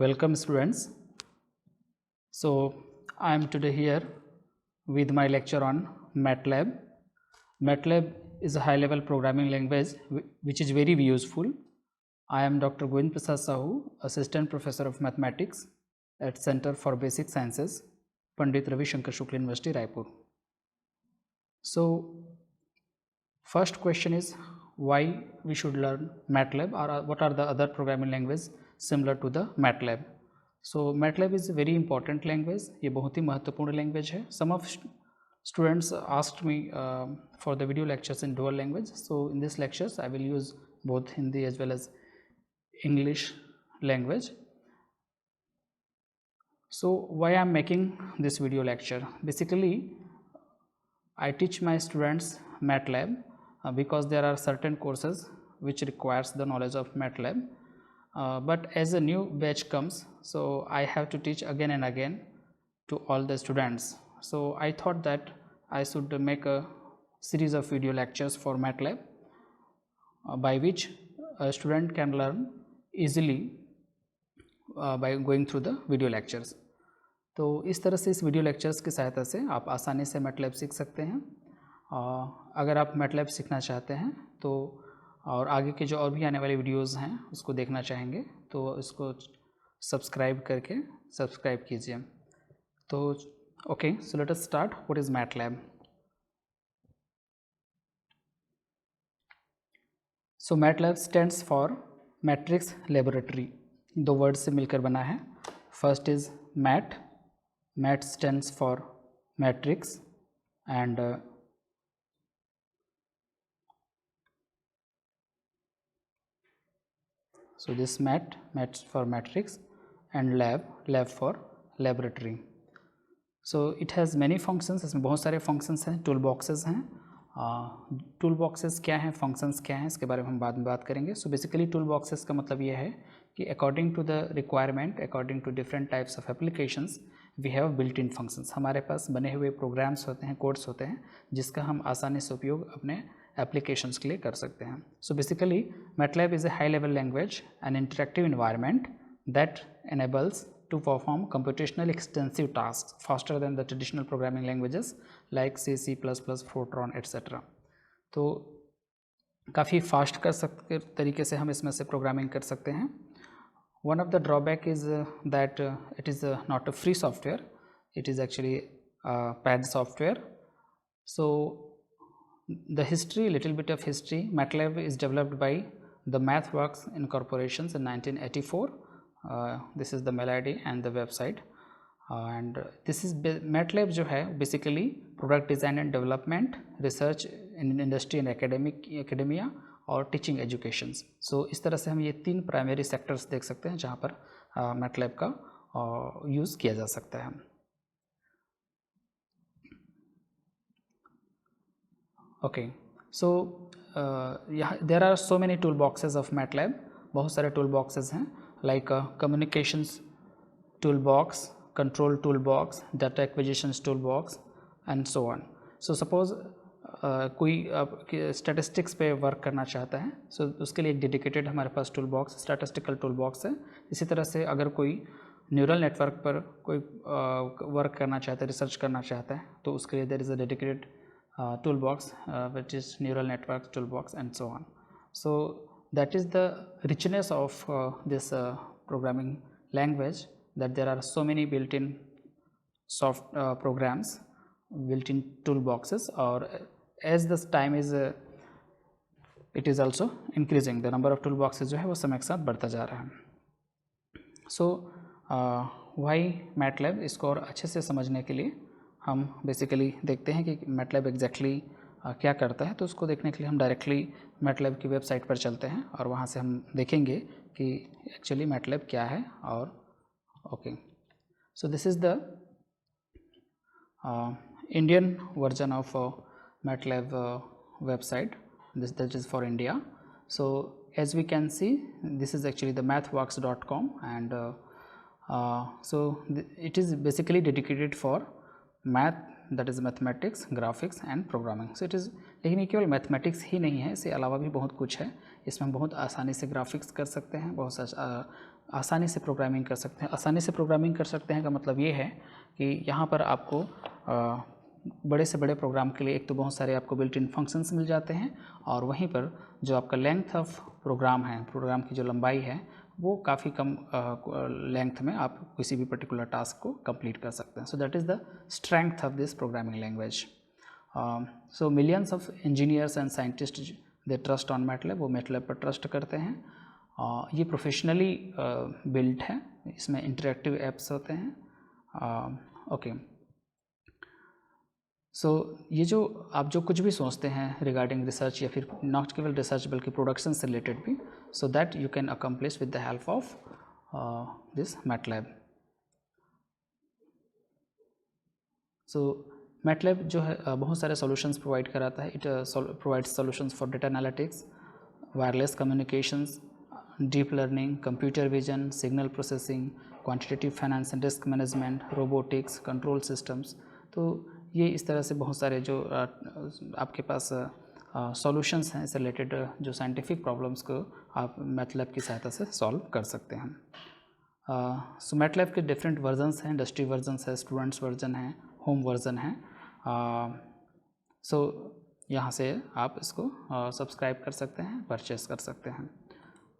Welcome students. So I am today here with my lecture on MATLAB. MATLAB is a high level programming language which is very useful. I am Dr. Govind Prasad Sahu, Assistant Professor of Mathematics at Center for Basic Sciences, Pandit Ravi Shankar Shukla University, Raipur. So first question is why we should learn MATLAB, or what are the other programming languages similar to the MATLAB. So MATLAB is a very important language. ये बहुत ही महत्वपूर्ण language है. Some of students asked me for the video lectures in dual language. So in this lectures I will use both Hindi as well as English language. So why I am making this video lecture? Basically I teach my students MATLAB because there are certain courses which requires the knowledge of MATLAB. But as a new batch comes, so I have to teach again and again to all the students. So I thought that I should make a series of video lectures for MATLAB by which a student can learn easily by going through the video lectures. तो इस तरह से इस video lectures की सहायता से आप आसानी से MATLAB सीख सकते हैं. अगर आप MATLAB सीखना चाहते हैं तो और आगे के जो और भी आने वाले वीडियोस हैं उसको देखना चाहेंगे तो इसको सब्सक्राइब कीजिए. तो okay, so let us start. What is MATLAB? So MATLAB stands for matrix laboratory. दो वर्ड से मिलकर बना है. First is mat stands for matrix and so this mat for matrix and lab for laboratory. So it has many functions. इसमें बहुत सारे functions हैं. Tool boxes हैं. टूल बॉक्सेस क्या हैं, फंक्शंस क्या हैं, इसके बारे में हम बाद में बात करेंगे. सो बेसिकली टूल बॉक्सेस का मतलब ये है कि according to the requirement, according to different types of applications we have built in functions. हमारे पास बने हुए प्रोग्राम्स होते हैं, कोड्स होते हैं जिसका हम आसानी से उपयोग अपने एप्लीकेशंस के लिए कर सकते हैं. So basically MATLAB is a high level language and interactive environment that enables to perform computational extensive tasks faster than the traditional programming languages like C, C++, Fortran, etc. तो काफ़ी फास्ट कर सकते तरीके से हम इसमें से प्रोग्रामिंग कर सकते हैं. One of the drawback is that it is not a free software. It is actually paid software. So the history, little bit of history. MATLAB is developed by the MathWorks Incorporations in 1984. This is the mail ID and the website. And this is MATLAB जो है basically product design and development, research in industry and academia और teaching educations. So इस तरह से हम ये तीन primary sectors देख सकते हैं जहाँ पर MATLAB का use किया जा सकता है. Okay, so there are so many toolboxes of MATLAB. बहुत सारे toolboxes हैं like communications toolbox, control toolbox, data acquisitions toolbox and so on. So suppose कोई statistics पे वर्क करना चाहता है, so उसके लिए एक dedicated हमारे पास toolbox, statistical toolbox है. इसी तरह से अगर कोई न्यूरल नेटवर्क पर कोई वर्क करना चाहता है, रिसर्च करना चाहता है तो उसके लिए there is a dedicated toolbox which is neural network toolbox and so on. So that is the richness of this programming language, that there are so many built-in soft programs, built-in toolboxes, or as this time is it is also increasing, the number of toolboxes जो है वो समय के साथ बढ़ता जा रहा है. So why MATLAB, इसको और अच्छे से समझने के लिए हम बेसिकली देखते हैं कि MATLAB एग्जैक्टली क्या करता है. तो उसको देखने के लिए हम डायरेक्टली MATLAB की वेबसाइट पर चलते हैं और वहाँ से हम देखेंगे कि एक्चुअली MATLAB क्या है. और okay, so this is the Indian version of MATLAB website. That is for India. So as we can see, this is actually the mathworks.com and so it is basically dedicated for math, that is mathematics, graphics and programming. So it is, लेकिन ये केवल mathematics ही नहीं है, इसके अलावा भी बहुत कुछ है. इसमें हम बहुत आसानी से ग्राफिक्स कर सकते हैं, बहुत आसानी से प्रोग्रामिंग कर सकते हैं। आसानी से प्रोग्रामिंग कर सकते हैं का मतलब ये है कि यहाँ पर आपको बड़े से बड़े प्रोग्राम के लिए एक तो बहुत सारे आपको बिल्ट इन फंक्शंस मिल जाते हैं, और वहीं पर जो आपका लेंथ ऑफ प्रोग्राम है, प्रोग्राम की जो लंबाई है वो काफ़ी कम लेंथ में आप किसी भी पर्टिकुलर टास्क को कंप्लीट कर सकते हैं। So that is the strength of this programming language. So millions of engineers and scientist they trust on MATLAB, वो मैटलैब पर ट्रस्ट करते हैं। ये प्रोफेशनली बिल्ट है, इसमें इंटरेक्टिव एप्स होते हैं। ओके, सो ये जो आप जो कुछ भी सोचते हैं रिगार्डिंग रिसर्च, या फिर नॉट केवल रिसर्च बल्कि प्रोडक्शन से रिलेटेड भी, so that you can accomplish with the help of this MATLAB. So MATLAB जो है बहुत सारे सॉल्यूशंस प्रोवाइड कराता है। It provides solutions for data analytics, wireless communications, deep learning, computer vision, signal processing, quantitative finance and risk management, robotics, control systems. तो ये इस तरह से बहुत सारे जो आपके पास सॉल्यूशंस हैं इससे रिलेटेड, जो साइंटिफिक प्रॉब्लम्स को आप मैटलैब की सहायता से सॉल्व कर सकते हैं। सो मैटलैब के डिफरेंट वर्जन्स हैं, इंडस्ट्री वर्जन्स है, स्टूडेंट्स वर्जन है, होम वर्जन है। सो यहाँ से आप इसको सब्सक्राइब कर सकते हैं, परचेस कर सकते हैं।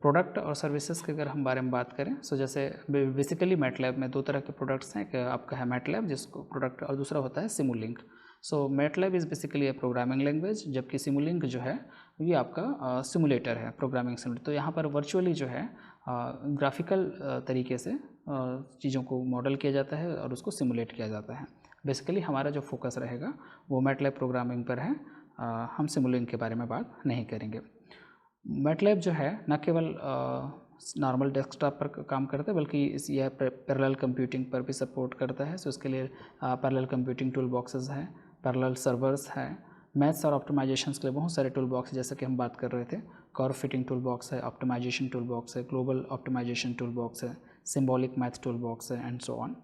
प्रोडक्ट और सर्विसेज के अगर हम बारे में बात करें, सो जैसे बेसिकली मैटलैब में दो तरह के प्रोडक्ट्स हैं। एक आपका है मैटलैब जिसको प्रोडक्ट, और दूसरा होता है Simulink. So MATLAB is basically A programming language, जबकि सिमुलिंक जो है ये आपका सिमुलेटर है, प्रोग्रामिंग सिमुलेटर। तो यहाँ पर वर्चुअली जो है ग्राफिकल तरीके से चीज़ों को मॉडल किया जाता है और उसको सिमुलेट किया जाता है। बेसिकली हमारा जो फोकस रहेगा वो मैटलैब प्रोग्रामिंग पर है, हम सिमुलिंक के बारे में बात नहीं करेंगे। मैटलैब जो है न केवल नॉर्मल डेस्कटॉप पर काम करता है, बल्कि यह पैरेलल कंप्यूटिंग पर भी सपोर्ट करता है। सो इसके लिए पैरेलल कंप्यूटिंग टूल बॉक्सेस हैं, पैरेलल सर्वर्स है, मैथ्स और ऑप्टिमाइजेशंस के लिए बहुत सारे टूल बॉक्स, जैसे कि हम बात कर रहे थे, कर्व फिटिंग टूल बॉक्स है, ऑप्टिमाइजेशन टूल बॉक्स है, ग्लोबल ऑप्टिमाइजेशन टूल बॉक्स है, सिम्बॉलिक मैथ टूल बॉक्स है, एंड सो ऑन।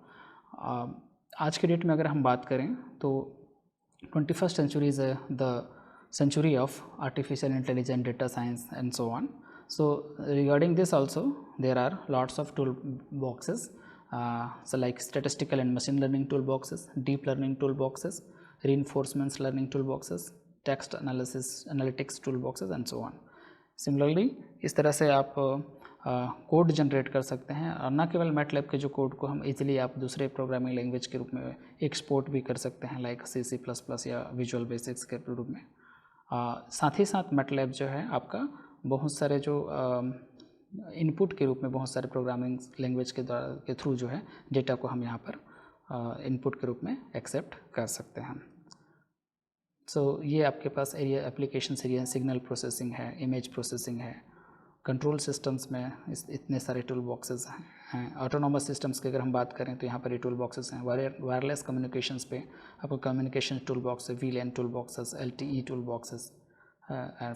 आज के डेट में अगर हम बात करें तो 21st century is the century of artificial intelligence, data science, and so on. So regarding this also there are lots of tool boxes, so like statistical and machine learning tool boxes, deep learning tool boxes, reinforcement learning tool boxes, text analysis analytics tool boxes, and so on. Similarly इस तरह से आप code generate कर सकते हैं, और न केवल मैटलैब के जो कोड को हम इजीली आप दूसरे प्रोग्रामिंग लैंग्वेज के रूप में एक्सपोर्ट भी कर सकते हैं, लाइक C++ या विजुअल बेसिक्स के रूप में। साथ ही साथ मैटलैब जो है आपका बहुत सारे जो इनपुट के रूप में बहुत सारे प्रोग्रामिंग लैंग्वेज के थ्रू जो है डेटा को हम यहाँ पर इनपुट के रूप में एक्सेप्ट कर सकते हैं। सो ये आपके पास area application area, signal processing है, इमेज प्रोसेसिंग है, कंट्रोल सिस्टम्स में इतने सारे टूल बॉक्सेस हैं। ऑटोनोमस सिस्टम्स की अगर हम बात करें तो यहाँ पर ये टूल बॉक्सेस हैं। वायरलेस कम्युनिकेशंस पे आपको कम्युनिकेशन टूल बॉक्स है, VLAN tool boxes, LTE tool boxes,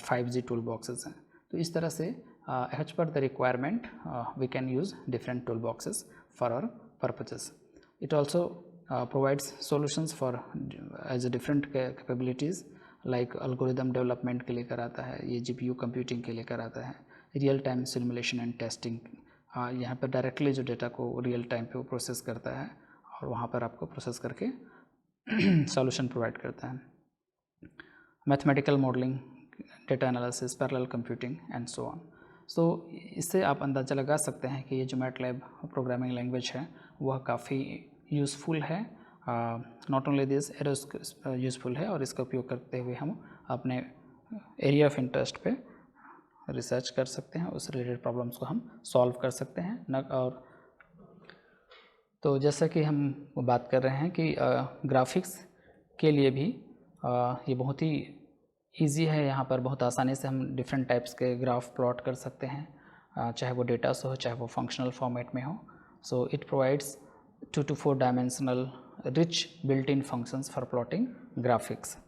5G tool boxes हैं। तो इस तरह से as per the requirement we can use different tool boxes for our purposes. It also provides solutions for as a different capabilities, like algorithm development के लिए कराता है, ये GPU कंप्यूटिंग के लिए कराता है, real time simulation and testing, यहाँ पर डायरेक्टली जो डेटा को रियल टाइम पे वो प्रोसेस करता है और वहाँ पर आपको प्रोसेस करके सॉल्यूशन प्रोवाइड करता है। Mathematical modelling, data analysis, parallel computing, and so on. So इससे आप अंदाज़ा लगा सकते हैं कि ये जो मैटलैब प्रोग्रामिंग लैंग्वेज है वह काफ़ी यूज़फुल है। नॉट ओनली दिस, यूज़फुल है, और इसका उपयोग करते हुए हम अपने एरिया ऑफ इंटरेस्ट पे रिसर्च कर सकते हैं, उस रिलेटेड प्रॉब्लम्स को हम सॉल्व कर सकते हैं न। और तो जैसा कि हम बात कर रहे हैं कि ग्राफिक्स के लिए भी ये बहुत ही इजी है। यहाँ पर बहुत आसानी से हम डिफरेंट टाइप्स के ग्राफ प्लॉट कर सकते हैं, चाहे वो डेटा से हो, चाहे वो फंक्शनल फॉर्मेट में हो। So it provides 2 to 4 dimensional rich built in functions for plotting graphics.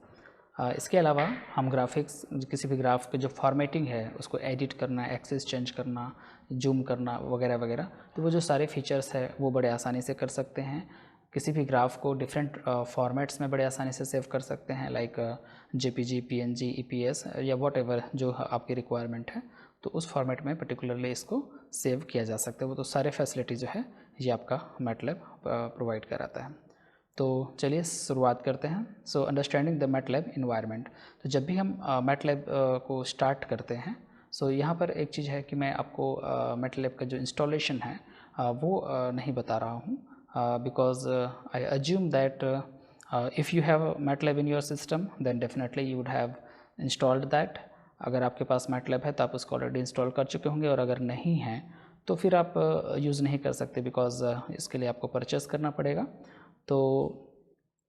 इसके अलावा हम ग्राफिक्स, किसी भी ग्राफ के जो फॉर्मेटिंग है उसको एडिट करना, एक्सेस चेंज करना, जूम करना वगैरह वगैरह, तो वो जो सारे फीचर्स है वो बड़े आसानी से कर सकते हैं। किसी भी ग्राफ को डिफरेंट फॉर्मेट्स में बड़े आसानी से सेव कर सकते हैं, लाइक JPG, PNG, EPS या वॉट एवर जो आपकी रिक्वायरमेंट है। तो उस फॉर्मेट में पर्टिकुलरली इसको सेव किया जा सकता है। वो तो सारे फैसिलिटी जो है ये आपका मैटलैब प्रोवाइड कराता है। तो चलिए शुरुआत करते हैं। So understanding the MATLAB environment. तो जब भी हम मैटलैब को स्टार्ट करते हैं, सो यहाँ पर एक चीज़ है कि मैं आपको मैटलैब का जो इंस्टॉलेशन है वो नहीं बता रहा हूँ, because I assume that if you have MATLAB in your system then definitely you would have installed that. अगर आपके पास मैटलैब है तो आप उसको ऑलरेडी इंस्टॉल कर चुके होंगे, और अगर नहीं है तो फिर आप यूज़ नहीं कर सकते, बिकॉज इसके लिए आपको परचेस करना पड़ेगा। तो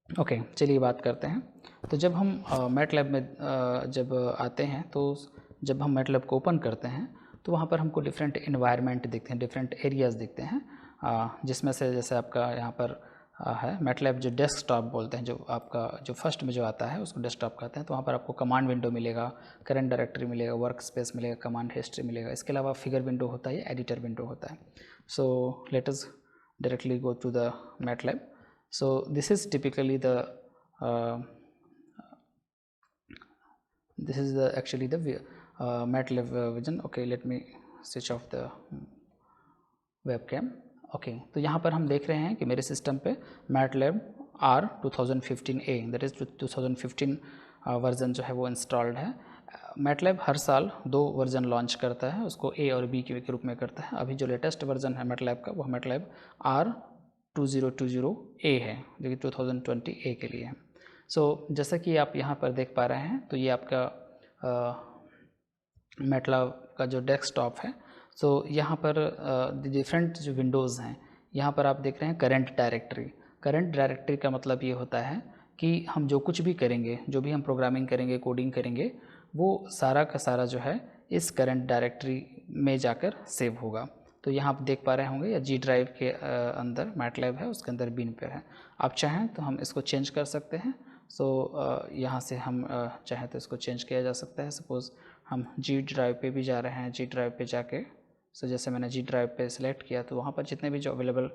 ओके, चलिए बात करते हैं। तो जब हम मैटलैब में जब आते हैं, तो जब हम मैटलैब को ओपन करते हैं तो वहाँ पर हमको डिफरेंट इन्वायरमेंट दिखते हैं, डिफरेंट एरियाज़ दिखते हैं, जिसमें से जैसे आपका यहाँ पर है मैटलैब जो डेस्कटॉप बोलते हैं, जो आपका जो फर्स्ट में जो आता है उसको डेस्कटॉप कहते हैं। तो वहाँ पर आपको कमांड विंडो मिलेगा, करंट डायरेक्टरी मिलेगा, वर्क स्पेस मिलेगा, कमांड हिस्ट्री मिलेगा। इसके अलावा फिगर विंडो होता है, एडिटर विंडो होता है। So let us directly go to the MATLAB. So this is typically the actually the MATLAB vision. Okay, let me switch off the webcam. Okay, तो यहाँ पर हम देख रहे हैं कि मेरे सिस्टम पे MATLAB R 2015A that is 2015 version जो है वो इंस्टॉल्ड है। MATLAB हर साल 2 वर्जन लॉन्च करता है, उसको A और B के रूप में करता है। अभी जो लेटेस्ट वर्जन है MATLAB का वो MATLAB R 2020A है, जो कि 2020A के लिए है। सो जैसा कि आप यहाँ पर देख पा रहे हैं, तो ये आपका MATLAB का जो डेस्कटॉप है। सो यहाँ पर डिफरेंट जो विंडोज़ हैं, यहाँ पर आप देख रहे हैं करंट डायरेक्टरी। करंट डायरेक्टरी का मतलब ये होता है कि हम जो कुछ भी करेंगे, जो भी हम प्रोग्रामिंग करेंगे, कोडिंग करेंगे, वो सारा का सारा जो है इस करंट डायरेक्टरी में जाकर सेव होगा। तो यहाँ आप देख पा रहे होंगे, या जी ड्राइव के अंदर मैटलैब है, उसके अंदर बिन पे है। आप चाहें तो हम इसको चेंज कर सकते हैं। सो यहाँ से हम चाहें तो इसको चेंज किया जा सकता है। सपोज़ हम जी ड्राइव पे भी जा रहे हैं, जी ड्राइव पे जाके सो जैसे मैंने जी ड्राइव पे सिलेक्ट किया, तो वहाँ पर जितने भी जो अवेलेबल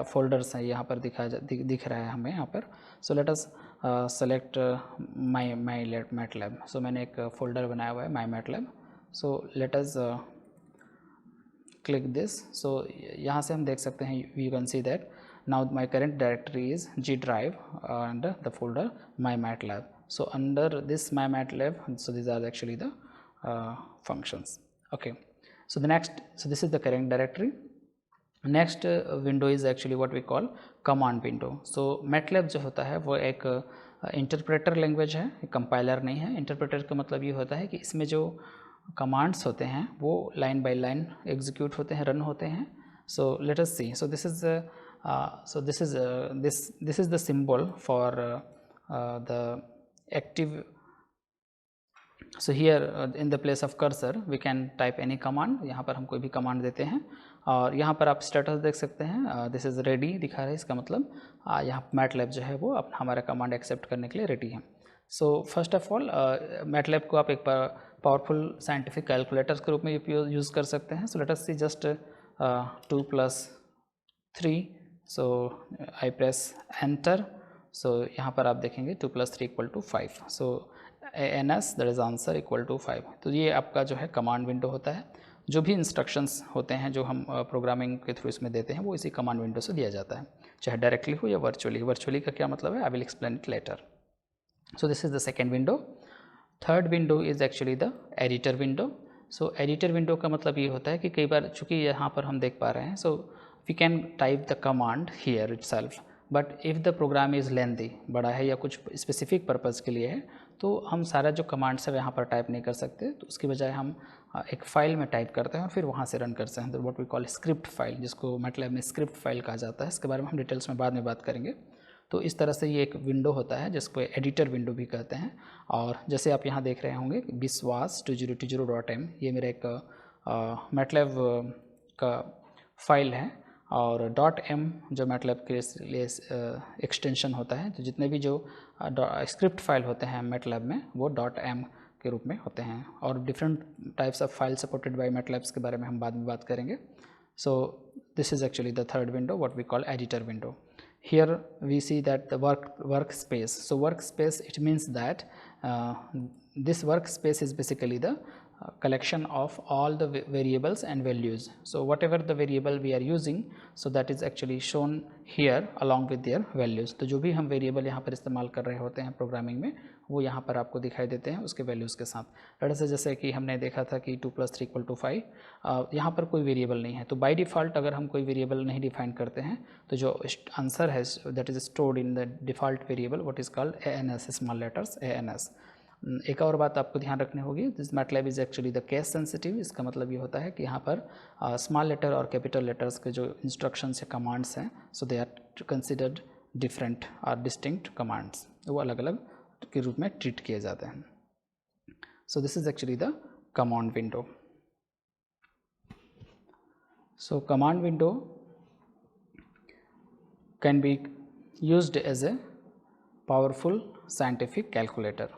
फोल्डर्स हैं यहाँ पर दिख रहा है हमें यहाँ पर। So let us select my MATLAB. So मैंने एक फ़ोल्डर बनाया हुआ है my MATLAB. So let us click this. So यहाँ से हम देख सकते हैं, you can see that now my current directory is G drive and the folder my MATLAB. So under this my MATLAB, so these are actually the functions. Okay, so so this is the current directory. Next window is actually what we call command window. So MATLAB जो होता है वो एक interpreter language है, compiler नहीं है। Interpreter का मतलब ये होता है कि इसमें जो कमांड्स होते हैं वो लाइन बाय लाइन एग्जीक्यूट होते हैं, रन होते हैं। So let us see. So this is the symbol for the active. So here in the place of cursor we can type any command. यहाँ पर हम कोई भी कमांड देते हैं, और यहाँ पर आप स्टेटस देख सकते हैं, दिस इज़ रेडी दिखा रहा है। इसका मतलब यहाँ मैटलैब जो है वो अपना हमारा कमांड एक्सेप्ट करने के लिए रेडी है। So first of all MATLAB को आप एक पावरफुल साइंटिफिक कैलकुलेटर्स के रूप में यूज़ कर सकते हैं। So let us see just 2 + 3। So I press enter. So यहाँ पर आप देखेंगे 2 + 3 = 5। So ANS that is answer equal to 5। तो ये आपका जो है कमांड विंडो होता है। जो भी इंस्ट्रक्शंस होते हैं जो हम प्रोग्रामिंग के थ्रू इसमें देते हैं, वो इसी कमांड विंडो से दिया जाता है, चाहे डायरेक्टली हो या वर्चुअली। वर्चुअली का क्या मतलब है, I will explain it later. So this is the second window. Third window is actually the editor window. So editor window का मतलब ये होता है कि कई बार चूँकि यहाँ पर हम देख पा रहे हैं, so we can type the command here itself, but if the program is lengthy, बड़ा है या कुछ specific purpose के लिए है, तो हम सारा जो कमांड्स है यहाँ पर टाइप नहीं कर सकते। तो उसकी बजाय हम एक फ़ाइल में टाइप करते हैं और फिर वहाँ से रन करते हैं। तो what we call script file, जिसको MATLAB में स्क्रिप्ट फाइल कहा जाता है। इसके बारे में हम डिटेल्स में बाद में बात करेंगे। तो इस तरह से ये एक विंडो होता है जिसको एडिटर विंडो भी कहते हैं। और जैसे आप यहाँ देख रहे होंगे biswas2020.m, ये मेरा एक MATLAB का फाइल है, और .m जो MATLAB के लिए एक्सटेंशन होता है। तो जितने भी जो स्क्रिप्ट फाइल होते हैं MATLAB में वो .m के रूप में होते हैं। और different types of file supported by MATLAB के बारे में हम बाद में बात करेंगे। So this is actually the third window, what we call editor window. Here we see that the workspace. So workspace, it means that this workspace is basically the collection of all the variables and values. So whatever the variable we are using, so that is actually shown here along with their values. तो जो भी हम variable यहाँ पर इस्तेमाल कर रहे होते हैं प्रोग्रामिंग में, वो यहाँ पर आपको दिखाई देते हैं उसके वैल्यूज़ के साथ। लड़ से जैसे कि हमने देखा था कि 2 + 3 = 5, यहाँ पर कोई वेरिएबल नहीं है, तो बाय डिफ़ॉल्ट अगर हम कोई वेरिएबल नहीं डिफाइन करते हैं तो जो आंसर है that is stored in the default variable what is called ANS, small letters ANS। एक और बात आपको ध्यान रखनी होगी, this MATLAB is actually the case sensitive. इसका मतलब ये होता है कि यहाँ पर स्मॉल लेटर और कैपिटल लेटर्स के जो इंस्ट्रक्शंस या कमांड्स हैं, सो दे आर कंसिडर्ड डिफरेंट और डिस्टिंक्ट कमांड्स, वो अलग अलग के रूप में ट्रीट किए जाते हैं। So this is actually the command window. So command window can be used as a powerful scientific calculator.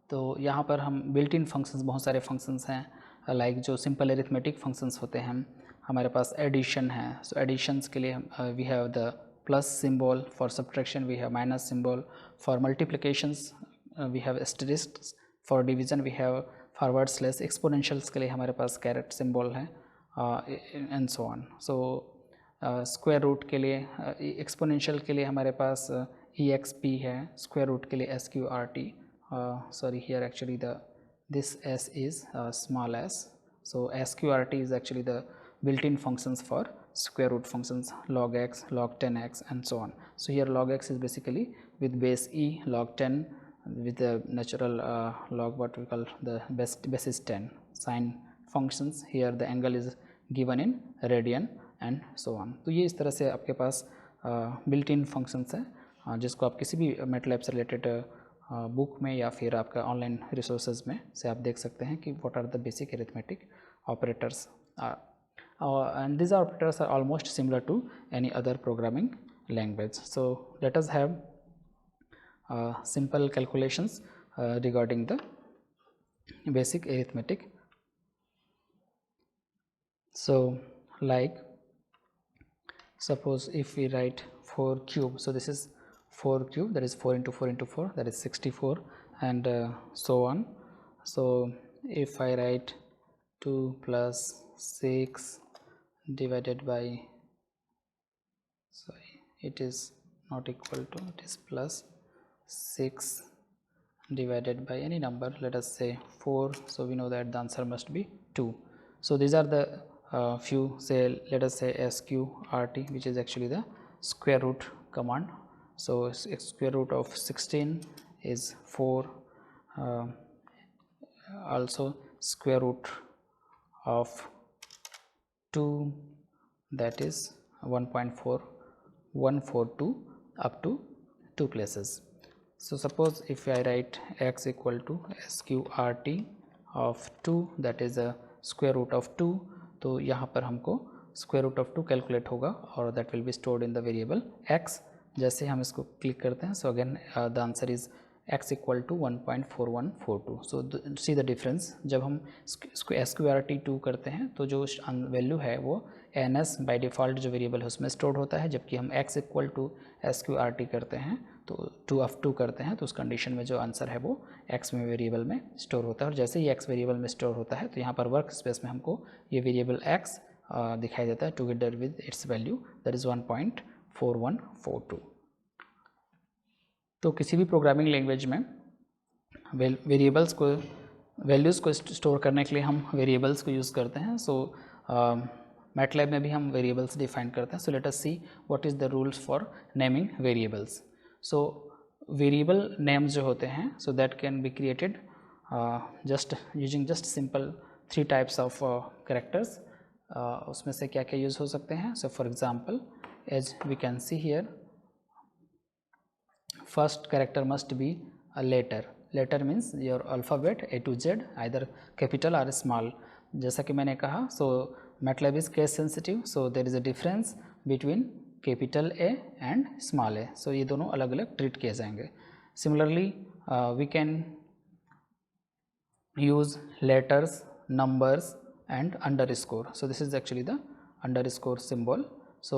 तो यहाँ पर हम बिल्ट इन फंक्शंस, बहुत सारे फंक्शंस हैं, लाइक जो सिंपल एरिथमेटिक फंक्शंस होते हैं, हमारे पास एडिशन है। सो एडिशंस के लिए we have the plus symbol, for subtraction we have minus symbol, for multiplications we have asterisk, for division we have forward slash, exponentials के लिए हमारे पास कैरेट सिंबल है and so on. So square root के लिए, exponential के लिए हमारे पास EXP है, स्क्वायर रूट के लिए SQRT, sorry, here actually this s is small s, so SQRT is actually the built-in functions for square root functions, log x, log 10x and so on. So here log x is basically with base e, log 10 with the natural log, what we call the basis 10, sine functions, here the angle is given in radian and so on. तो ये इस तरह से आपके पास built in functions है, जिसको आप किसी भी MATLAB से related बुक में या फिर आपका ऑनलाइन रिसोर्सेज में से आप देख सकते हैं कि what are the basic arithmetic operators, and this operators are almost similar to any other programming language. So let us have simple calculations regarding the basic arithmetic. So like suppose if we write 4 cube, so this is 4 cube, that is 4 into 4 into 4, that is 64 and so on. So if I write 2 plus 6 divided by, sorry, it is not equal to, it is plus 6 divided by any number, let us say 4, so we know that the answer must be 2. So these are the few, say let us say SQRT, which is actually the square root command. So square root of 16 is 4, also square root of 2, that is 1.4142 up to 2 places. So suppose if I write x equal to SQRT of 2, that is a square root of 2, तो यहाँ पर हमको square root of 2 calculate होगा और that will be stored in the variable x. जैसे हम इसको click करते हैं, so again the answer is x equal to 1.4142. so see the difference, जब हम SQRT 2 करते हैं तो जो वैल्यू है वो NS बाई डिफ़ॉल्ट जो वेरिएबल है उसमें स्टोर होता है, जबकि हम x इक्वल टू SQRT करते हैं तो 2 करते हैं तो उस कंडीशन में जो आंसर है वो x में वेरिएबल में स्टोर होता है. और जैसे ही x वेरिएबल में स्टोर होता है तो यहाँ पर वर्क स्पेस में हमको ये वेरिएबल x दिखाई देता है together with its value, that is 1.4142. तो किसी भी प्रोग्रामिंग लैंग्वेज में वेरिएबल्स को, वैल्यूज़ को स्टोर करने के लिए हम वेरिएबल्स को यूज़ करते हैं. सो MATLAB में भी हम वेरिएबल्स डिफाइन करते हैं. So let us see what is the rules for naming variables. So variable names जो होते हैं, so that can be created just using just simple 3 types of characters. उसमें से क्या क्या यूज़ हो सकते हैं. So for example as we can see here, first character must be a letter. Letter means your alphabet A to Z, either capital or small. जैसा कि मैंने कहा, so MATLAB is case sensitive, so there is a difference between capital A and small a. So ये दोनों अलग अलग treat किए जाएंगे. Similarly we can use letters, numbers and underscore. So this is actually the underscore symbol. So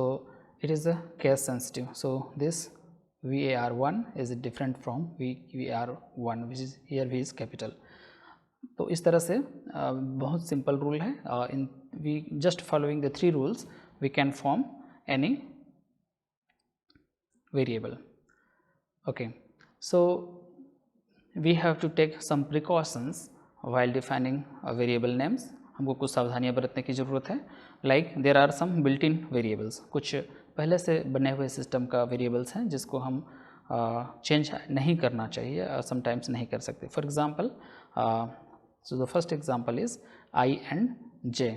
it is a case sensitive. So this VAR1 is different from VAR1, which is here V is capital. तो इस तरह से बहुत simple rule है. In we just following the 3 rules we can form any variable. Okay, so we have to take some precautions while defining variable names. हमको कुछ सावधानियां बरतने की ज़रूरत है. Like there are some built-in variables. कुछ पहले से बने हुए सिस्टम का वेरिएबल्स हैं जिसको हम चेंज नहीं करना चाहिए, समटाइम्स नहीं कर सकते. For example, so the first example is I and J.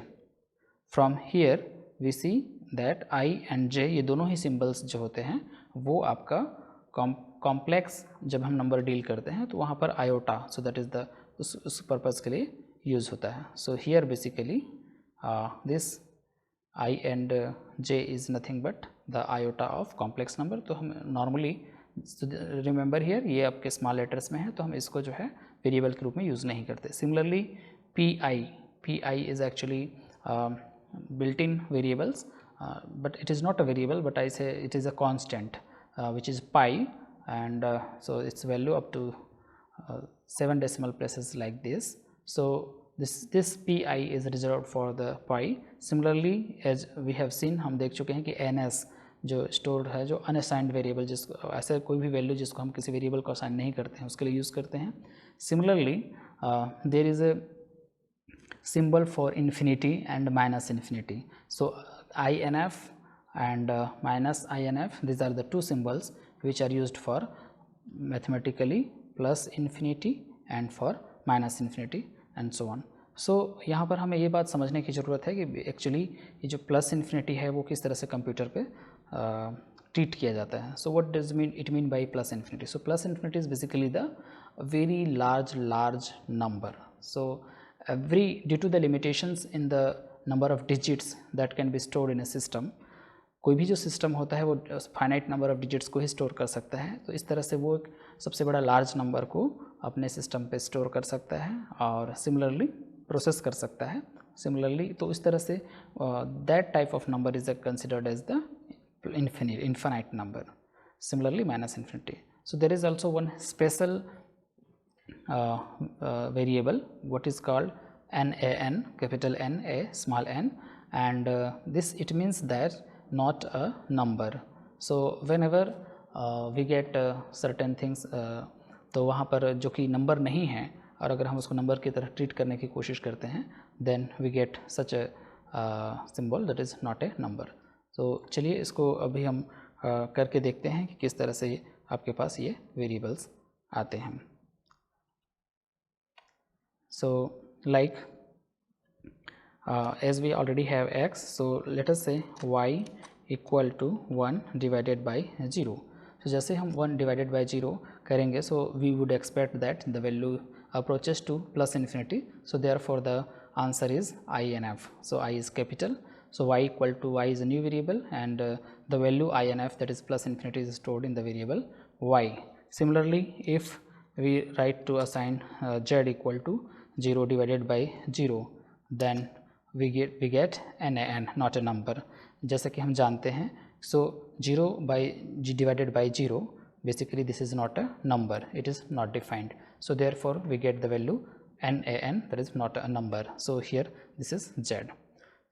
From here we see that I and J ये दोनों ही सिम्बल्स जो होते हैं वो आपका कॉम्प्लेक्स जब हम नंबर डील करते हैं तो वहाँ पर iota, so that is the उस पर्पज़ के लिए यूज़ होता है. So here basically this I and J is nothing but the iota of complex number. तो हम नॉर्मली रिमेंबर हियर ये आपके स्मॉल लेटर्स में है तो हम इसको जो है वेरिएबल के रूप में यूज़ नहीं करते. Similarly PI is actually built in variables, but it is not a variable, but I say it is a constant which is pi, and so its value up to 7 decimal places like this. So this pi is reserved for the pi. Similarly, as we have seen, हम देख चुके हैं कि ns जो stored है, जो unassigned variable, जिसको ऐसे कोई भी वैल्यू जिसको हम किसी वेरिएबल को असाइन नहीं करते हैं उसके लिए यूज़ करते हैं. Similarly there is a symbol for infinity and minus infinity. So INF and minus INF, these are the two symbols which are used for mathematically plus infinity and for minus infinity and so on. So यहाँ पर हमें ये बात समझने की ज़रूरत है कि एक्चुअली ये जो प्लस इन्फिनिटी है वो किस तरह से कंप्यूटर पे ट्रीट किया जाता है. So what does it mean by plus infinity? So plus infinity is basically the very large number. So due to the limitations in the number of digits that can be stored in a system, कोई भी जो system होता है वो finite number of digits को ही store कर सकता है. तो इस तरह से वो एक सबसे बड़ा लार्ज नंबर को अपने सिस्टम पे स्टोर कर सकता है और सिमिलरली प्रोसेस कर सकता है. सिमिलरली तो इस तरह से that type of number is considered as the infinite number. Similarly minus infinity. So there is also one special variable what is called NaN, capital N, A, small n, and this it means that not a number. So whenever we get certain things, तो वहाँ पर जो कि number नहीं है और अगर हम उसको नंबर की तरह ट्रीट करने की कोशिश करते हैं then we get such a symbol that is not a number. तो चलिए इसको अभी हम करके देखते हैं कि किस तरह से आपके पास ये वेरिएबल्स आते हैं. So like as we already have x, so let us say y equal to 1 divided by 0. So जैसे हम 1 divided by 0 करेंगे, so we would expect that the value approaches to plus infinity. So therefore the answer is I and f. So I is capital. So y equal to y is a new variable and the value I and f, that is plus infinity, is stored in the variable y. Similarly, if we write to assign z equal to 0 divided by 0, then we get NaN, not a number. जैसा कि हम जानते हैं, so 0 by divided by 0, basically this is not a number, it is not defined. So therefore we get the value NaN, that is not a number. So here this is z.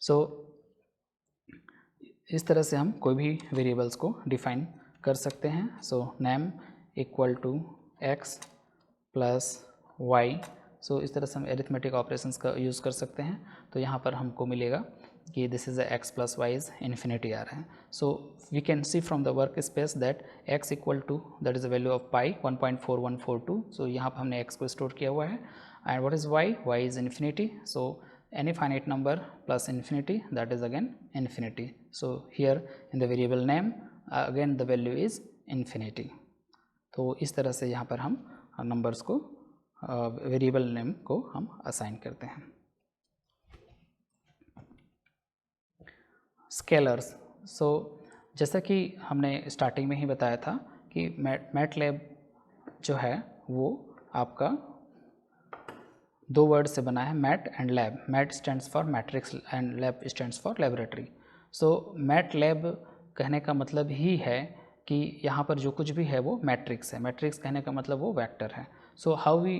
So इस तरह से हम कोई भी variables को define कर सकते हैं. So name equal to x plus y. सो इस तरह से हम एरिथमेटिक ऑपरेशंस का यूज़ कर सकते हैं. तो यहाँ पर हमको मिलेगा कि this is x plus y is infinity आ रहा है. So we can see from the workspace that x equal to that is the value of pi 1.4142. So यहाँ पर हमने एक्स को स्टोर किया हुआ है. And what is y? Y is infinity. So any finite number plus infinity, that is again infinity. So here in the variable name again the value is infinity. तो इस तरह से यहाँ पर हम नंबर्स को वेरिएबल नेम को हम असाइन करते हैं. स्केलर्स. सो जैसा कि हमने स्टार्टिंग में ही बताया था कि मैटलैब जो है वो आपका 2 वर्ड से बना है, mat and lab. Mat stands for matrix and lab stands for laboratory. So MATLAB कहने का मतलब ही है कि यहाँ पर जो कुछ भी है वो मैट्रिक्स है. मैट्रिक्स कहने का मतलब वो वेक्टर है. So how we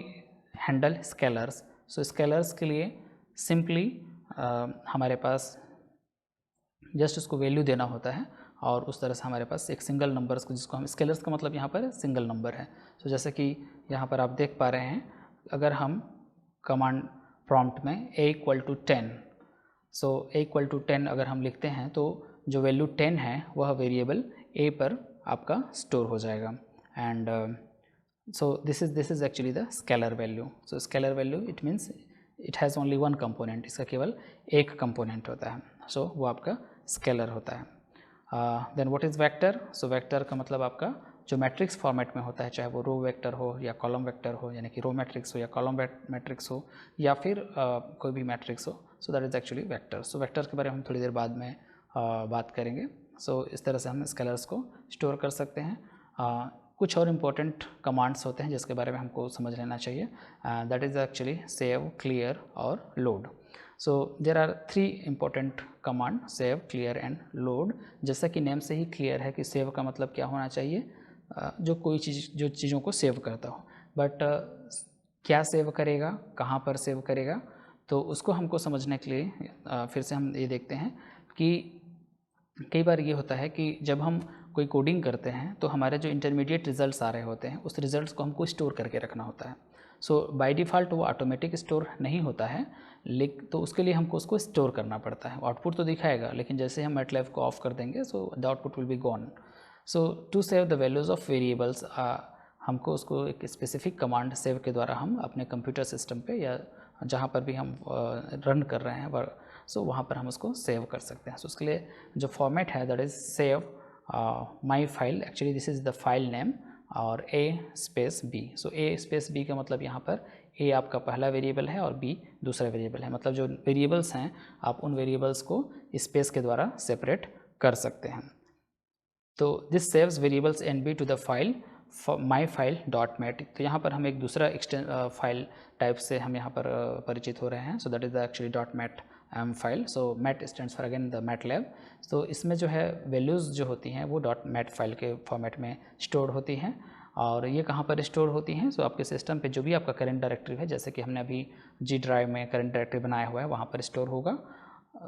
handle scalars? So scalars के लिए सिंपली हमारे पास जस्ट उसको वैल्यू देना होता है और उस तरह से हमारे पास एक सिंगल नंबर्स को, जिसको हम स्केलर्स का मतलब यहाँ पर सिंगल नंबर है। सो जैसे कि यहाँ पर आप देख पा रहे हैं, अगर हम कमांड प्रॉम्प्ट में a = 10, सो a = 10 अगर हम लिखते हैं तो जो वैल्यू 10 है वह वेरिएबल a पर आपका स्टोर हो जाएगा। And so this is actually the scalar value. So scalar value it means it has only one component, इसका केवल एक कंपोनेंट होता है। सो वो आपका स्केलर होता है। Then what is vector? So vector का मतलब आपका जो मैट्रिक्स फॉर्मेट में होता है, चाहे वो रो वेक्टर हो या कॉलम वेक्टर हो, यानी कि रो मैट्रिक्स हो या कॉलम मैट्रिक्स हो या फिर कोई भी मैट्रिक्स हो, सो that is actually vector. So vector के बारे में हम थोड़ी देर बाद में बात करेंगे। सो इस तरह से हम स्केलर्स को स्टोर कर सकते हैं। कुछ और इम्पोर्टेंट कमांड्स होते हैं जिसके बारे में हमको समझ लेना चाहिए, that is actually save, clear और load. So there are 3 important command, save, clear and load. जैसा कि नेम से ही क्लियर है कि सेव का मतलब क्या होना चाहिए, जो कोई चीज़, जो चीज़ों को सेव करता हो। बट क्या सेव करेगा, कहाँ पर सेव करेगा, तो उसको हमको समझने के लिए फिर से हम ये देखते हैं कि कई बार ये होता है कि जब हम कोई कोडिंग करते हैं तो हमारे जो इंटरमीडिएट रिजल्ट्स आ रहे होते हैं उस रिजल्ट्स को हमको स्टोर करके रखना होता है। सो बाय डिफ़ॉल्ट वो ऑटोमेटिक स्टोर नहीं होता है, लेकिन तो उसके लिए हमको उसको स्टोर करना पड़ता है। आउटपुट तो दिखाएगा, लेकिन जैसे हम मैटलैब को ऑफ कर देंगे so the output will be gone. So to save the values of variables, हमको उसको एक स्पेसिफिक कमांड सेव के द्वारा हम अपने कंप्यूटर सिस्टम पे या जहाँ पर भी हम रन कर रहे हैं सो वहाँ पर हम उसको सेव कर सकते हैं। सो उसके लिए जो फॉर्मेट है that is save my file, actually this is the file name, और a/b। सो a/b का मतलब यहाँ पर a आपका पहला वेरिएबल है और b दूसरा वेरिएबल है। मतलब जो वेरिएबल्स हैं आप उन वेरिएबल्स को स्पेस के द्वारा सेपरेट कर सकते हैं। तो this saves variables nb to the file my file dot mat. तो यहाँ पर हम एक दूसरा फाइल टाइप से हम यहाँ पर परिचित हो रहे हैं। So that is the actually dot mat file. So mat stands for again the MATLAB. तो इसमें जो है वैल्यूज़ जो होती हैं वो डॉट मैट फाइल के फॉर्मेट में स्टोर होती हैं। और ये कहाँ पर स्टोर होती हैं? सो आपके सिस्टम पे जो भी आपका करंट डायरेक्टरी है, जैसे कि हमने अभी जी ड्राइव में करंट डायरेक्टरी बनाया हुआ है, वहाँ पर स्टोर होगा।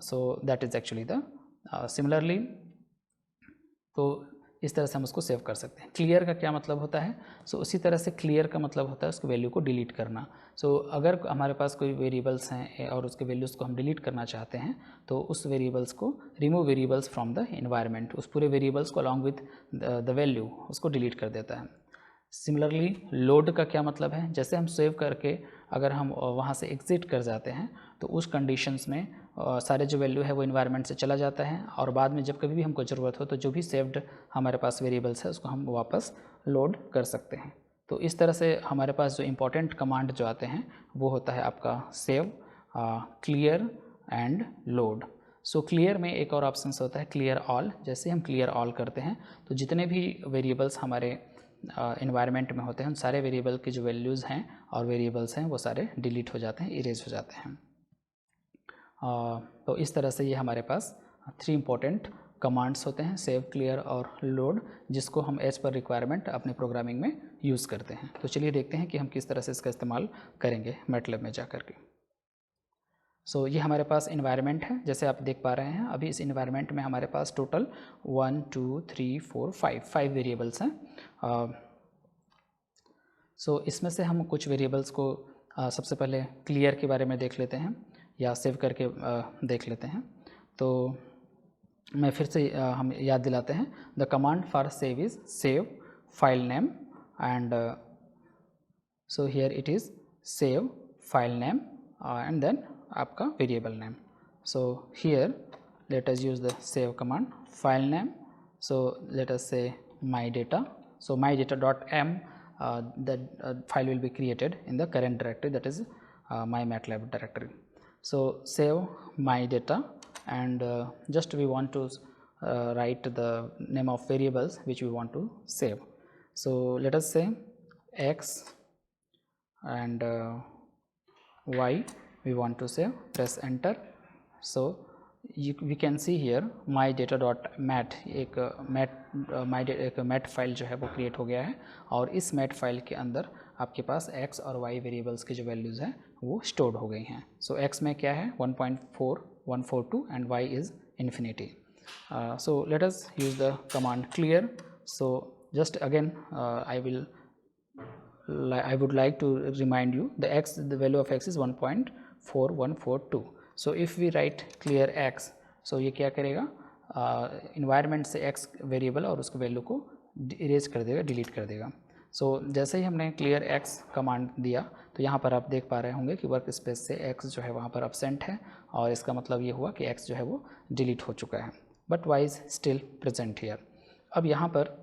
सो that is actually the similarly, तो इस तरह से हम उसको सेव कर सकते हैं। क्लियर का क्या मतलब होता है? सो उसी तरह से क्लियर का मतलब होता है उसकी वैल्यू को डिलीट करना। सो अगर हमारे पास कोई वेरिएबल्स हैं और उसके वैल्यूज़ को हम डिलीट करना चाहते हैं तो उस वेरिएबल्स को remove variables from the environment, उस पूरे वेरिएबल्स को अलॉन्ग विथ द वैल्यू उसको डिलीट कर देता है। सिमिलरली लोड का क्या मतलब है? जैसे हम सेव करके अगर हम वहाँ से एग्ज़िट कर जाते हैं तो उस कंडीशंस में सारे जो वैल्यू है वो इन्वायरमेंट से चला जाता है और बाद में जब कभी भी हमको ज़रूरत हो तो जो भी सेव्ड हमारे पास वेरिएबल्स है उसको हम वापस लोड कर सकते हैं। तो इस तरह से हमारे पास जो इम्पोर्टेंट कमांड जो आते हैं वो होता है आपका save, clear and load. So clear में एक और ऑप्शन होता है क्लियर ऑल। जैसे हम क्लियर ऑल करते हैं तो जितने भी वेरिएबल्स हमारे इन्वायरमेंट में होते हैं उन सारे वेरिएबल की जो वैल्यूज़ हैं और वेरिएबल्स हैं वो सारे डिलीट हो जाते हैं, इरेज हो जाते हैं। तो इस तरह से ये हमारे पास 3 इम्पोर्टेंट कमांड्स होते हैं, सेव, क्लियर और लोड, जिसको हम एज पर रिक्वायरमेंट अपने प्रोग्रामिंग में यूज़ करते हैं। तो चलिए देखते हैं कि हम किस तरह से इसका इस्तेमाल करेंगे मैटलैब में जा कर के। सो ये हमारे पास इन्वायरमेंट है, जैसे आप देख पा रहे हैं। अभी इस इन्वायरमेंट में हमारे पास टोटल 1 2 3 4 5 वेरिएबल्स हैं। सो इसमें से हम कुछ वेरिएबल्स को सबसे पहले क्लियर के बारे में देख लेते हैं या सेव करके देख लेते हैं। तो मैं फिर से हम याद दिलाते हैं, the command for save is save file name and so here it is save file name and then आपका variable name. So here let us use the save command, file name, so let us say my data, so my data.m that file will be created in the current directory, that is my MATLAB directory. So save my data and just we want to write the name of variables which we want to save. So let us say x and y we want to save, press enter. So we can see here my data.mat एक mat file जो है वो create हो गया है और इस mat file के अंदर आपके पास x और y वेरिएबल्स की जो वैल्यूज़ हैं वो स्टोर्ड हो गई हैं. सो x में क्या है 1.4142 and y is infinity. So let us use the command clear. So just again I would like to remind you the value of x is 1.4142. So if we write clear x, so ये क्या करेगा environment से x variable और उसके value को erase कर देगा, delete कर देगा. सो जैसे ही हमने क्लियर x कमांड दिया तो यहाँ पर आप देख पा रहे होंगे कि वर्क स्पेस से x जो है वहाँ पर absent है और इसका मतलब ये हुआ कि x जो है वो डिलीट हो चुका है, but y is still present here. अब यहाँ पर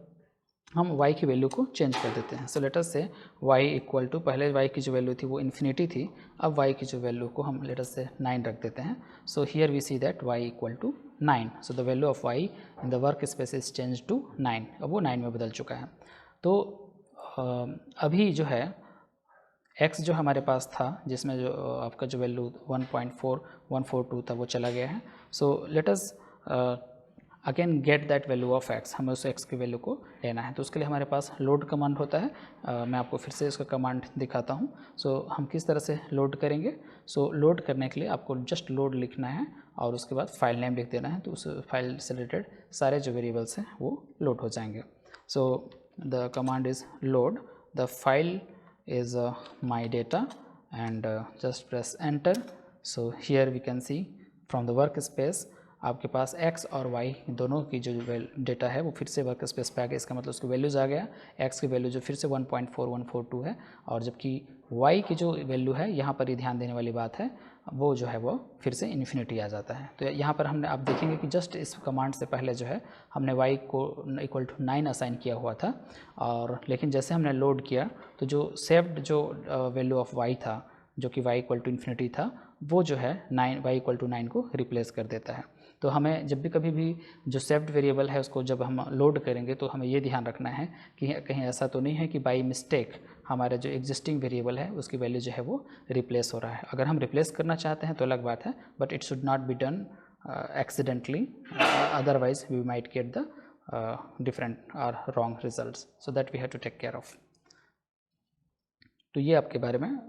हम y की वैल्यू को चेंज कर देते हैं. सो लेट अस से y इक्वल टू, पहले y की जो वैल्यू थी वो इन्फिनिटी थी, अब y की जो वैल्यू को हम लेट अस से 9 रख देते हैं. So here we see that y equal to 9. So the value of y in the workspace is change to 9. अब वो 9 में बदल चुका है. तो अभी जो है x जो हमारे पास था जिसमें जो आपका जो वैल्यू 1.4142 था वो चला गया है. So let us again get that value of x, हमें उस x की वैल्यू को लेना है. तो उसके लिए हमारे पास लोड कमांड होता है. मैं आपको फिर से इसका कमांड दिखाता हूँ. सो हम किस तरह से लोड करेंगे. सो लोड करने के लिए आपको जस्ट लोड लिखना है और उसके बाद फाइल नेम लिख देना है. तो उस फाइल से रिलेटेड सारे जो वेरिएबल्स हैं वो लोड हो जाएंगे. So the command is load, the file is my data and just press enter. So here we can see from the workspace आपके पास x और y दोनों की जो डेटा है वो फिर से वर्क स्पेस पे आ गया. इसका मतलब उसकी वैल्यूज़ आ गया. x की वैल्यू जो फिर से 1.4142 है और जबकि y की जो वैल्यू है यहाँ पर ही ध्यान देने वाली बात है वो जो है वो फिर से इन्फिनिटी आ जाता है. तो यहाँ पर हमने आप देखेंगे कि जस्ट इस कमांड से पहले जो है हमने y को इक्वल टू 9 असाइन किया हुआ था और लेकिन जैसे हमने लोड किया तो जो सेव्ड जो वैल्यू ऑफ y था जो कि y इक्वल टू इन्फिनिटी था वो जो है 9 y इक्वल टू 9 को रिप्लेस कर देता है. तो हमें जब भी कभी भी जो सेव्ड वेरिएबल है उसको जब हम लोड करेंगे तो हमें ये ध्यान रखना है कि कहीं ऐसा तो नहीं है कि बाई मिस्टेक हमारा जो एग्जिस्टिंग वेरिएबल है उसकी वैल्यू जो है वो रिप्लेस हो रहा है. अगर हम रिप्लेस करना चाहते हैं तो अलग बात है, but it should not be done accidentally, otherwise we might get the different or wrong results. So that we have to take care of. तो ये आपके बारे में.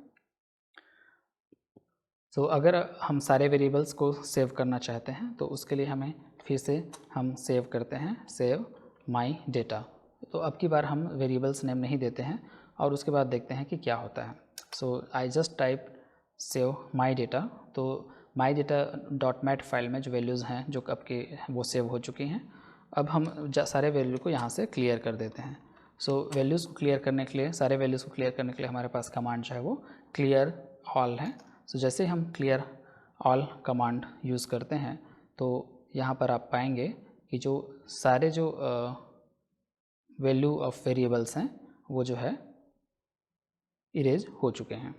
तो अगर हम सारे वेरिएबल्स को सेव करना चाहते हैं तो उसके लिए हमें फिर से हम सेव करते हैं सेव माई डेटा. तो अब की बार हम वेरिएबल्स नेम नहीं देते हैं और उसके बाद देखते हैं कि क्या होता है. So I just type save my data. तो my data dot mat file में जो वैल्यूज़ हैं जो आपके वो सेव हो चुकी हैं. अब हम सारे वैल्यू को यहाँ से क्लियर कर देते हैं. सो वैल्यूज़ को क्लियर करने के लिए, सारे वैल्यूज़ को क्लियर करने के लिए हमारे पास कमांड जो है वो क्लियर ऑल है. सो जैसे हम क्लियर ऑल कमांड यूज़ करते हैं तो यहाँ पर आप पाएंगे कि जो सारे जो वैल्यू ऑफ वेरिएबल्स हैं वो जो है इरेज हो चुके हैं.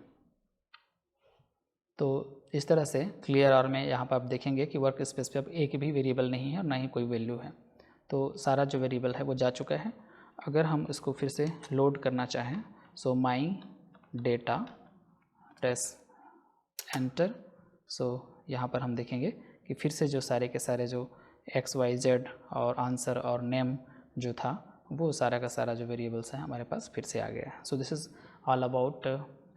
तो इस तरह से क्लियर ऑल में यहाँ पर आप देखेंगे कि वर्क स्पेस पे अब एक भी वेरिएबल नहीं है और ना ही कोई वैल्यू है. तो सारा जो वेरिएबल है वो जा चुका है. अगर हम इसको फिर से लोड करना चाहें सो my data press enter. So यहाँ पर हम देखेंगे कि फिर से जो सारे के सारे जो एक्स वाई जेड और आंसर और नेम जो था वो सारा का सारा जो वेरिएबल्स हैं हमारे पास फिर से आ गया है. सो this is all about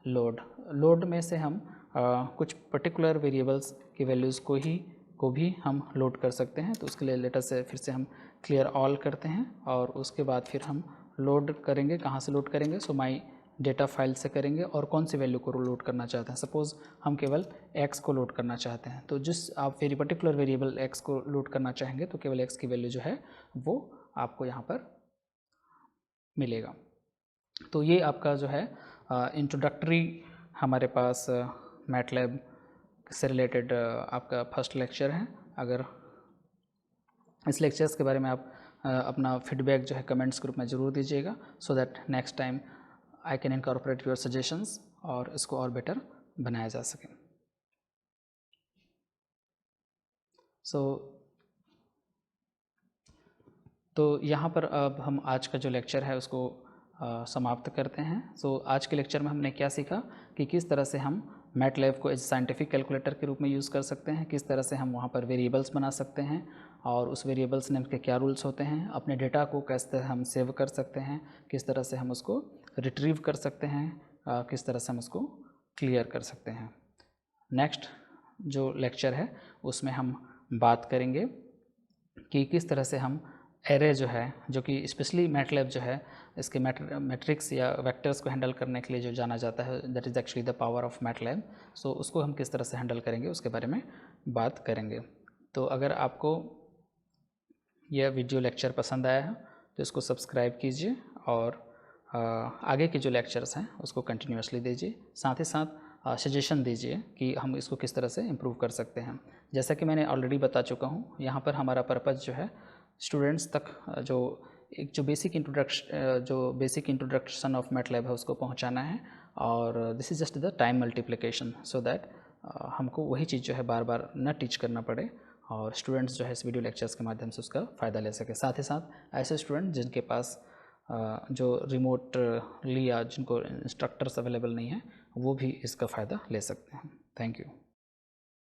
load. Load में से हम कुछ पर्टिकुलर वेरिएबल्स की वैल्यूज़ को भी हम लोड कर सकते हैं. तो उसके लिए लेटर से फिर से हम क्लियर ऑल करते हैं और उसके बाद फिर हम लोड करेंगे. कहाँ से लोड करेंगे. सो माई डेटा फाइल से करेंगे और कौन सी वैल्यू को लोड करना चाहते हैं. सपोज़ हम केवल x को लोड करना चाहते हैं तो जिस आप पर्टिकुलर वेरिएबल x को लोड करना चाहेंगे तो केवल x की वैल्यू जो है वो आपको यहाँ पर मिलेगा. तो ये आपका जो है इंट्रोडक्टरी हमारे पास मैटलैब से रिलेटेड आपका फर्स्ट लेक्चर है. अगर इस लेक्चर्स के बारे में आप अपना फीडबैक जो है कमेंट्स ग्रुप में ज़रूर दीजिएगा so that next time I can incorporate your suggestions और इसको और बेटर बनाया जा सके. तो यहाँ पर अब हम आज का जो लेक्चर है उसको समाप्त करते हैं. सो आज के लेक्चर में हमने क्या सीखा कि किस तरह से हम मैटलैब को एज साइंटिफिक कैलकुलेटर के रूप में यूज़ कर सकते हैं, किस तरह से हम वहाँ पर वेरिएबल्स बना सकते हैं और उस वेरिएबल्स नेम के क्या रूल्स होते हैं, अपने डेटा को किस तरह हम सेव कर सकते हैं, किस तरह से हम उसको रिट्रीव कर सकते हैं, किस तरह से हम उसको क्लियर कर सकते हैं। नेक्स्ट जो लेक्चर है उसमें हम बात करेंगे कि किस तरह से हम एरे जो है, जो कि स्पेशली मैटलैब जो है इसके मैट्रिक्स या वेक्टर्स को हैंडल करने के लिए जो जाना जाता है, that is actually the power of MATLAB. So उसको हम किस तरह से हैंडल करेंगे उसके बारे में बात करेंगे। तो अगर आपको यह वीडियो लेक्चर पसंद आया है तो इसको सब्सक्राइब कीजिए और आगे के जो लेक्चर्स हैं उसको कंटिन्यूसली दीजिए। साथ ही साथ सजेशन दीजिए कि हम इसको किस तरह से इम्प्रूव कर सकते हैं। जैसा कि मैंने ऑलरेडी बता चुका हूँ, यहाँ पर हमारा पर्पज़ जो है स्टूडेंट्स तक जो बेसिक इंट्रोडक्शन ऑफ मैटलैब है उसको पहुँचाना है। और this is just the time multiplication, so that हमको वही चीज़ जो है बार बार न टीच करना पड़े और स्टूडेंट्स जो है इस वीडियो लेक्चर्स के माध्यम से उसका फ़ायदा ले सके। साथ ही साथ ऐसे स्टूडेंट जिनके पास जो रिमोटली या जिनको इंस्ट्रक्टर्स अवेलेबल नहीं है वो भी इसका फ़ायदा ले सकते हैं। Thank you.